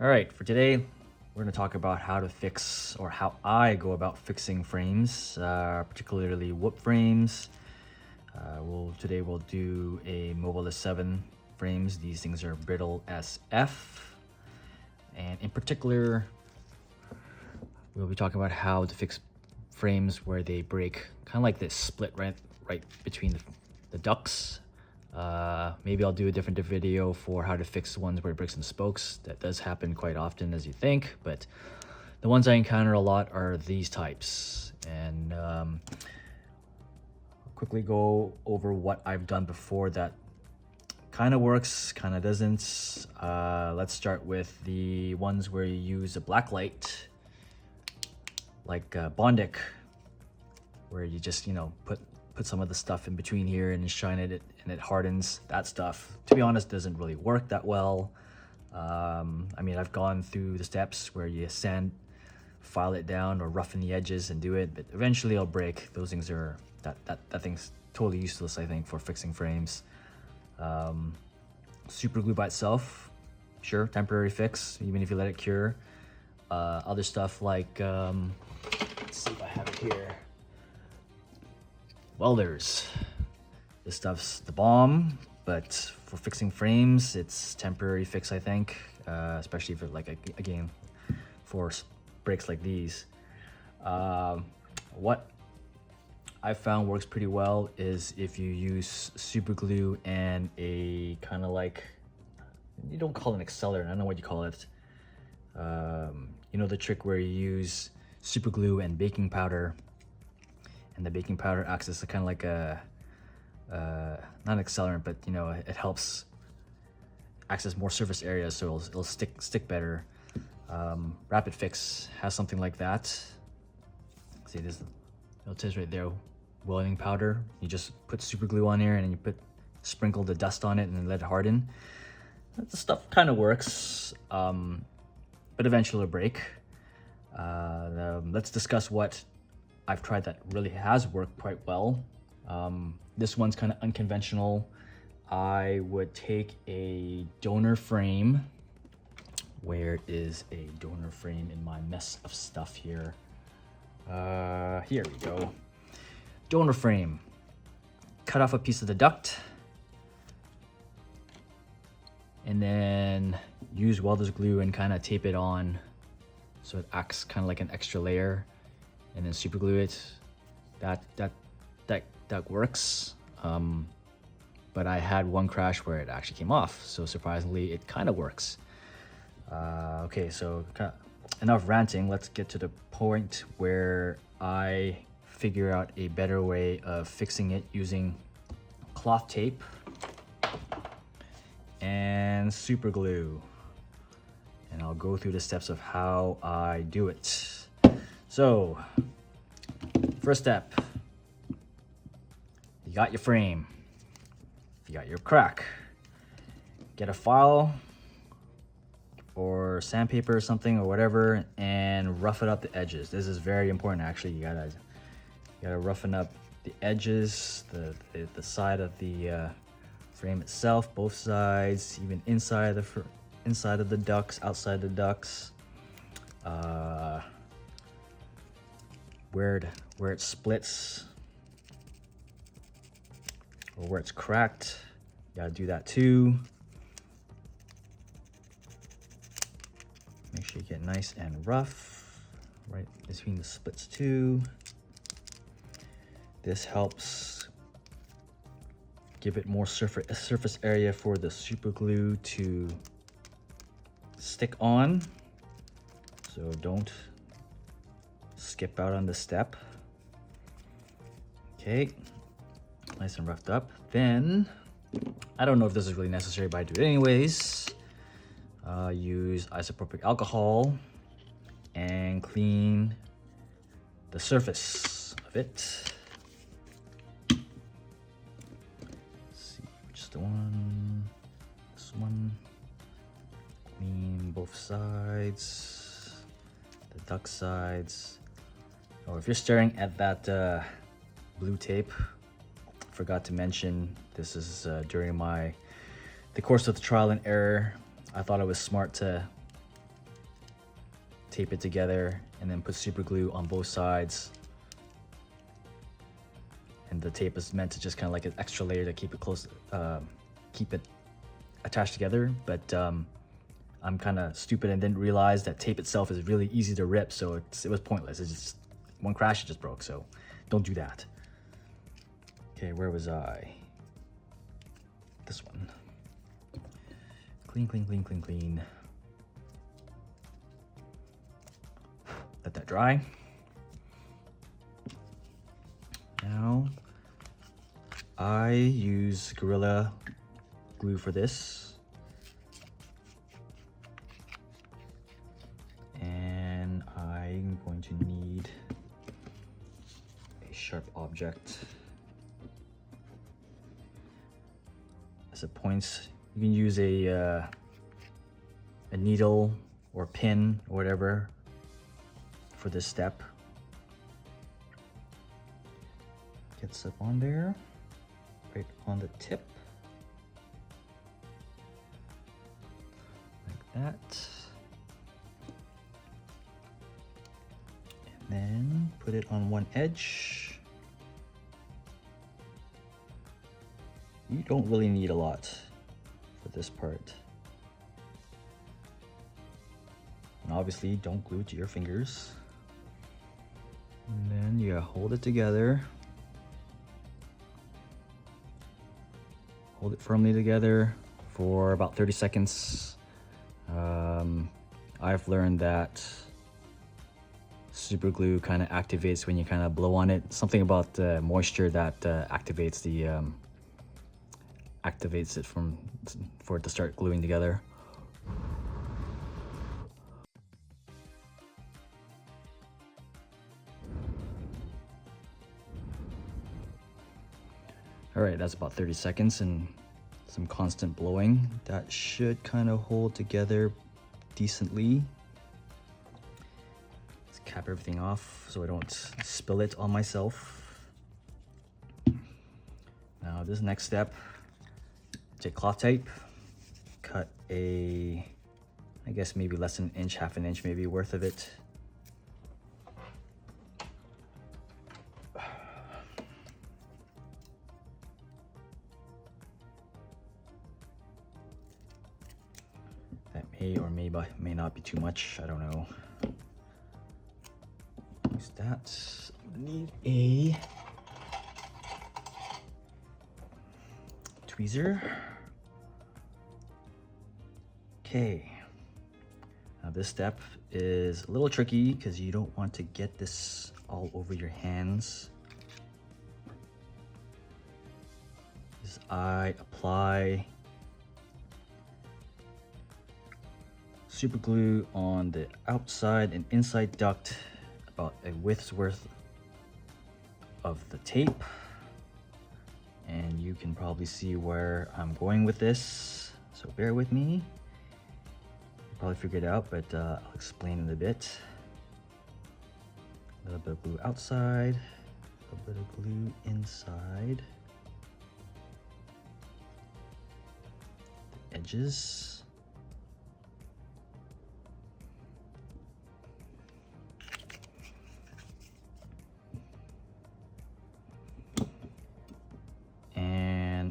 All right, for today, we're going to talk about how to fix or how I go about fixing frames, particularly wood frames. Today we'll do a Mobile S7 frames. These things are brittle as F. And in particular, we'll be talking about how to fix frames where they break, kind of like this split right between the ducts. Maybe I'll do a different video for how to fix the ones where it breaks in the spokes. That does happen quite often as you think, but the ones I encounter a lot are these types. And I'll quickly go over what I've done before that kind of works, kind of doesn't. Let's start with the ones where you use a black light, like Bondic, where you just, put some of the stuff in between here and shine it and it hardens. That stuff, to be honest, doesn't really work that well. I mean, I've gone through the steps where you file it down or roughen the edges and do it, but eventually it'll break. Those things are, that thing's totally useless, I think, for fixing frames. Super glue by itself, sure, temporary fix, even if you let it cure. Other stuff like, let's see if I have it here. Welders. This stuff's the bomb, but for fixing frames, it's temporary fix, I think, especially for again, for breaks like these. What I found works pretty well is if you use super glue and a kind of like, you don't call it an accelerant, I don't know what you call it. You know the trick where you use super glue and baking powder, and the baking powder acts as a kind of like a not an accelerant, but it helps access more surface area, so it'll stick better. Rapid Fix has something like that. See, this it says right there, welding powder. You just put super glue on there and then you sprinkle the dust on it and then let it harden. That stuff kind of works, but eventually it'll break. Let's discuss what I've tried that really has worked quite well. This one's kind of unconventional. I would take a donor frame. Where is a donor frame in my mess of stuff here? Here we go. Donor frame. Cut off a piece of the duct. And then use welder's glue and kind of tape it on so it acts kind of like an extra layer. And then super glue it. That works. But I had one crash where it actually came off, so surprisingly it kind of works. Okay, so enough ranting. Let's get to the point where I figure out a better way of fixing it using cloth tape and super glue. And I'll go through the steps of how I do it. So, first step, you got your frame, you got your crack, get a file or sandpaper or something or whatever and rough it up the edges. This is very important, actually. You gotta roughen up the edges, the side of the frame itself, both sides, even inside of the ducts, outside the ducts. Where it splits or where it's cracked, you gotta do that too. Make sure you get nice and rough right between the splits too. This helps give it more surface area for the super glue to stick on, so don't skip out on the step. Okay, nice and roughed up. Then, I don't know if this is really necessary, but I do it anyways. Use isopropyl alcohol and clean the surface of it. Let's see, which is the one? This one. Clean both sides, the duct sides. Oh, if you're staring at that blue tape, forgot to mention, this is during the course of the trial and error. I thought it was smart to tape it together, and then put super glue on both sides. And the tape is meant to just kind of like an extra layer to keep it close, keep it attached together. But I'm kind of stupid and didn't realize that tape itself is really easy to rip, so it was pointless. It's just one crash, it just broke. So don't do that. Okay, where was I? This one. Clean, clean, clean, clean, clean. Let that dry. Now, I use Gorilla Glue for this. And I'm going to need a sharp object. As it points, you can use a needle or pin or whatever for this step. Gets up on there, right on the tip, like that. And then put it on one edge. You don't really need a lot for this part. And obviously don't glue it to your fingers. And then you hold it together. Hold it firmly together for about 30 seconds. I've learned that super glue kind of activates when you kind of blow on it. Something about moisture that activates it for it to start gluing together. All right, that's about 30 seconds and some constant blowing. That should kind of hold together decently. Let's cap everything off so I don't spill it on myself. Now this next step, take cloth tape, cut I guess maybe less than an inch, half an inch maybe worth of it. That may not be too much, I don't know. Use that. I'm gonna need a tweezer. Okay. Now this step is a little tricky because you don't want to get this all over your hands. As I apply super glue on the outside and inside duct, about a width's worth of the tape. And you can probably see where I'm going with this, so bear with me. You'll probably figure it out, but I'll explain in a bit. A little bit of glue outside, a little bit of glue inside the edges.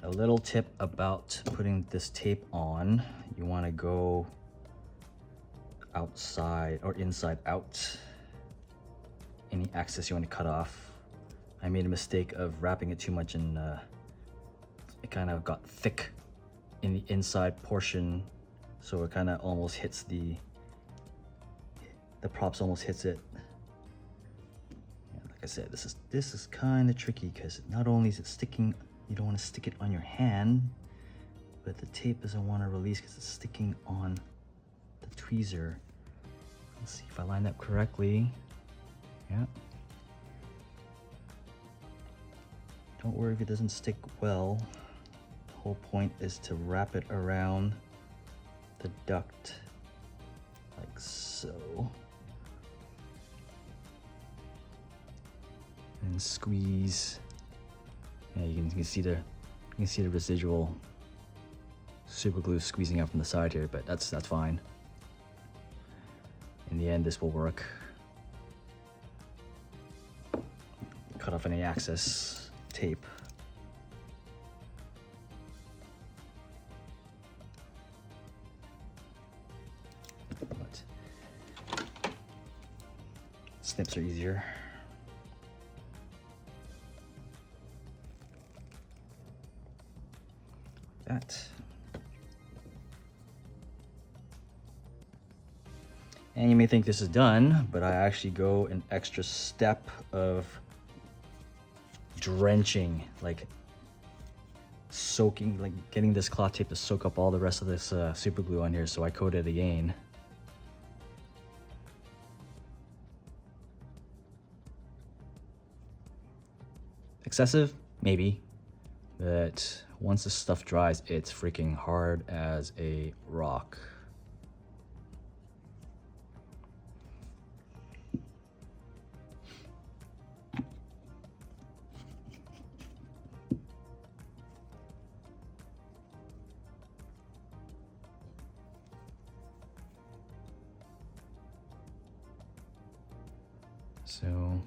A little tip about putting this tape on, you want to go outside or inside out. Any excess you want to cut off. I made a mistake of wrapping it too much and it kind of got thick in the inside portion, so it kind of almost hits the props almost hits it. Like I said, this is kind of tricky because not only is it sticking, you don't want to stick it on your hand, but the tape doesn't want to release because it's sticking on the tweezer. Let's see if I lined up correctly. Yeah. Don't worry if it doesn't stick well. The whole point is to wrap it around the duct, like so. And squeeze. Yeah, you can see the residual super glue squeezing out from the side here, but that's fine. in the end, this will work. Cut off any excess tape. But snips are easier. That. And you may think this is done, but I actually go an extra step of drenching, like soaking, like getting this cloth tape to soak up all the rest of this super glue on here, so I coat it again. Excessive? Maybe. But once this stuff dries, it's freaking hard as a rock. So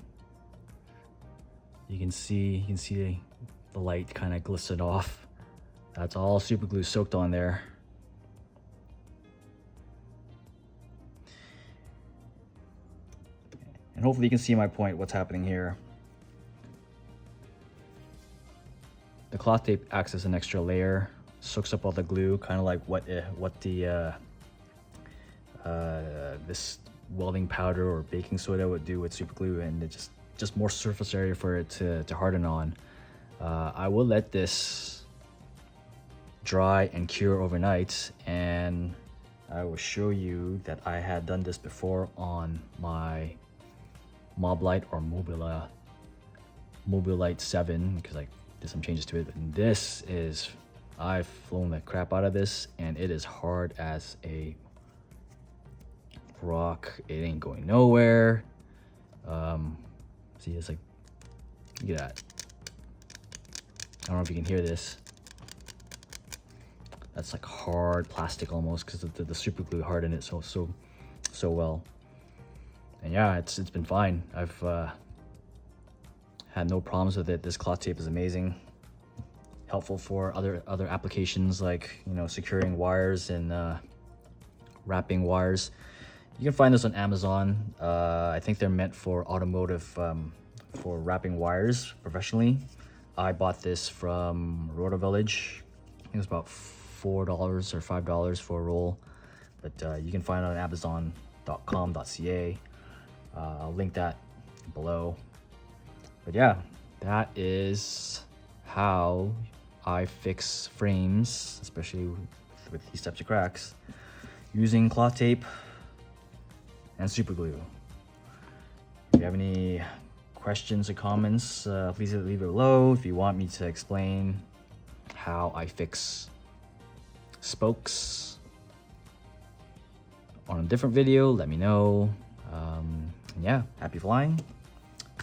you can see the light kind of glisten off. That's all super glue soaked on there. And hopefully you can see my point, what's happening here. The cloth tape acts as an extra layer, soaks up all the glue, kind of like what the this welding powder or baking soda would do with super glue, and it just more surface area for it to harden on. I will let this dry and cure overnight, and I will show you that I had done this before on my Moblite or Mobilite 7, because I did some changes to it. And this is, I've flown the crap out of this, and it is hard as a rock. It ain't going nowhere. See, it's like, look at that. I don't know if you can hear this. That's like hard plastic almost, because the super glue hardened it so well. And yeah, it's been fine. I've had no problems with it. This cloth tape is amazing. Helpful for other applications, like, you know, securing wires and wrapping wires. You can find this on Amazon. I think they're meant for automotive, for wrapping wires professionally. I bought this from Roto Village. I think it was about $4 or $5 for a roll, but you can find it on amazon.com.ca. I'll link that below. But yeah, that is how I fix frames, especially with these types of cracks, using cloth tape and super glue. If you have any questions or comments, please leave it below. If you want me to explain how I fix spokes on a different video, let me know. And yeah, happy flying.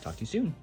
Talk to you soon.